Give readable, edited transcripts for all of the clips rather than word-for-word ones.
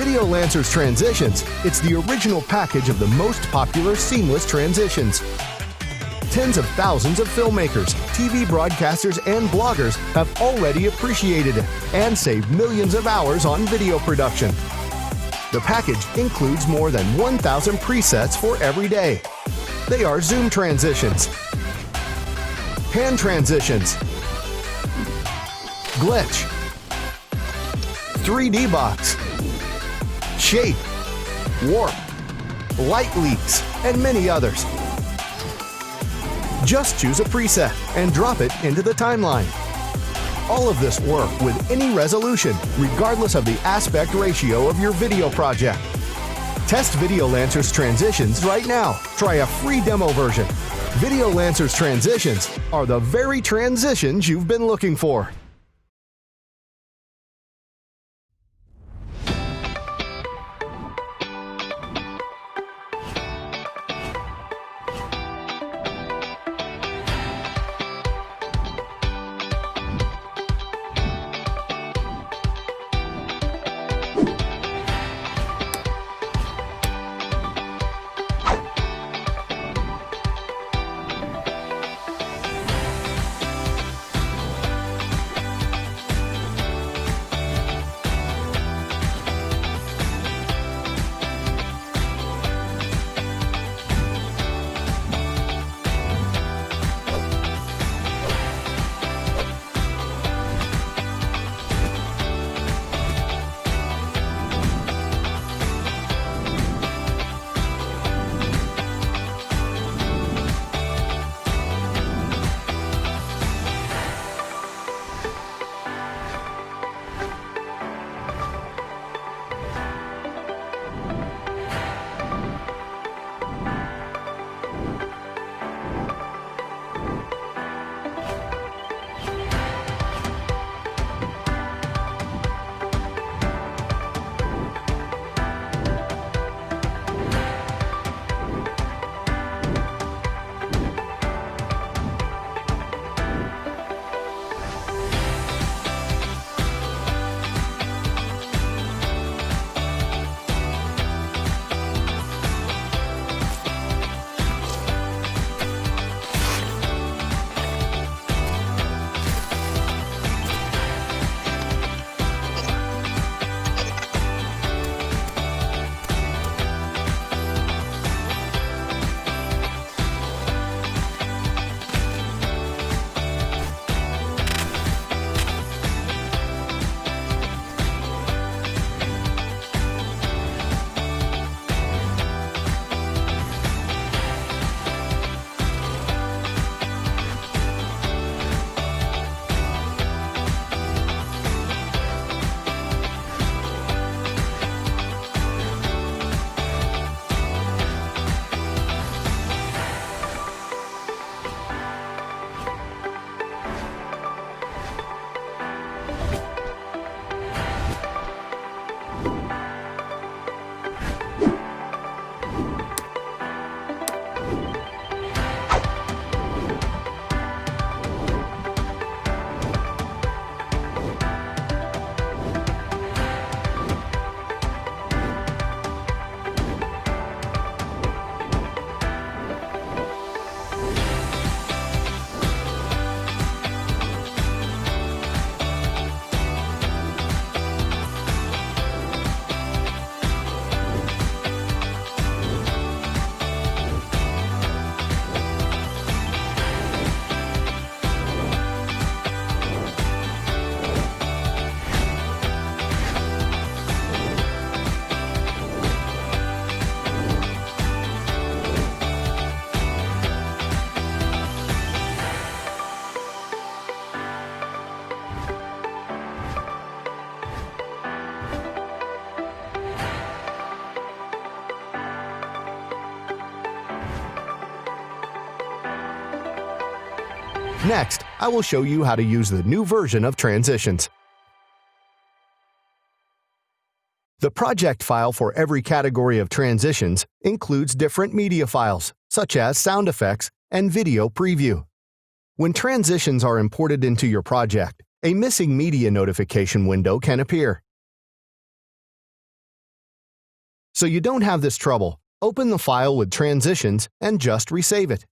Videolancer's Transitions, it's the original package of the most popular seamless transitions. Tens of thousands of filmmakers, TV broadcasters, and bloggers have already appreciated it and saved millions of hours on video production. The package includes more than 1,000 presets for every day. They are zoom transitions, pan transitions, glitch, 3D box, shape, warp, light leaks, and many others. Just choose a preset and drop it into the timeline. All of this work with any resolution, regardless of the aspect ratio of your video project. Test Videolancer's Transitions right now. Try a free demo version. Videolancer's Transitions are the very transitions you've been looking for. Next, I will show you how to use the new version of Transitions. The project file for every category of transitions includes different media files, such as sound effects and video preview. When transitions are imported into your project, a missing media notification window can appear. So you don't have this trouble, open the file with transitions and just resave it.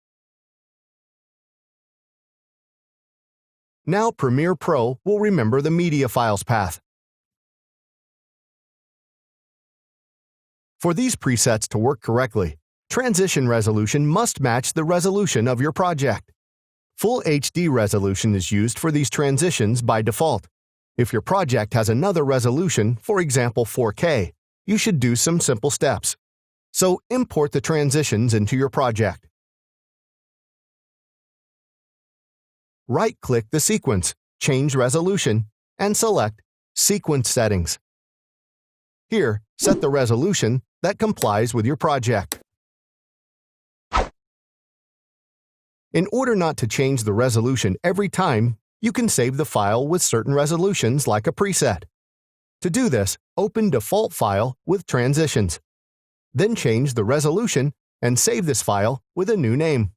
Now Premiere Pro will remember the media files path. For these presets to work correctly, transition resolution must match the resolution of your project. Full HD resolution is used for these transitions by default. If your project has another resolution, for example 4K, you should do some simple steps. So import the transitions into your project. Right-click the sequence, change resolution, and select Sequence Settings. Here, set the resolution that complies with your project. In order not to change the resolution every time, you can save the file with certain resolutions like a preset. To do this, open Default File with Transitions. Then change the resolution and save this file with a new name.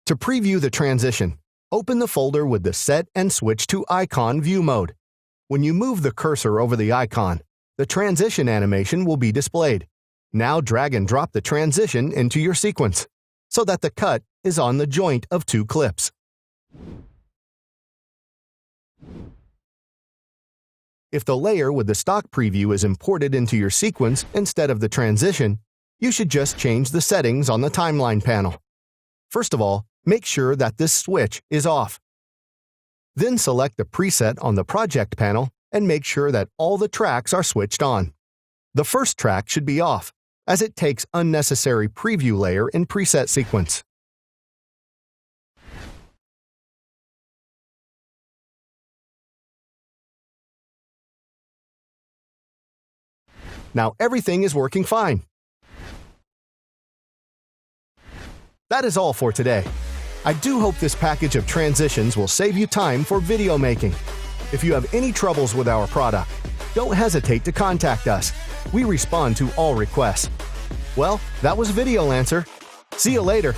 To preview the transition, open the folder with the Set and Switch to Icon View mode. When you move the cursor over the icon, the transition animation will be displayed. Now drag and drop the transition into your sequence, so that the cut is on the joint of two clips. If the layer with the stock preview is imported into your sequence instead of the transition, you should just change the settings on the timeline panel. First of all, make sure that this switch is off. Then select the preset on the project panel and make sure that all the tracks are switched on. The first track should be off, as it takes unnecessary preview layer in preset sequence. Now everything is working fine. That is all for today. I do hope this package of transitions will save you time for video making. If you have any troubles with our product, don't hesitate to contact us. We respond to all requests. Well, that was Videolancer. See you later.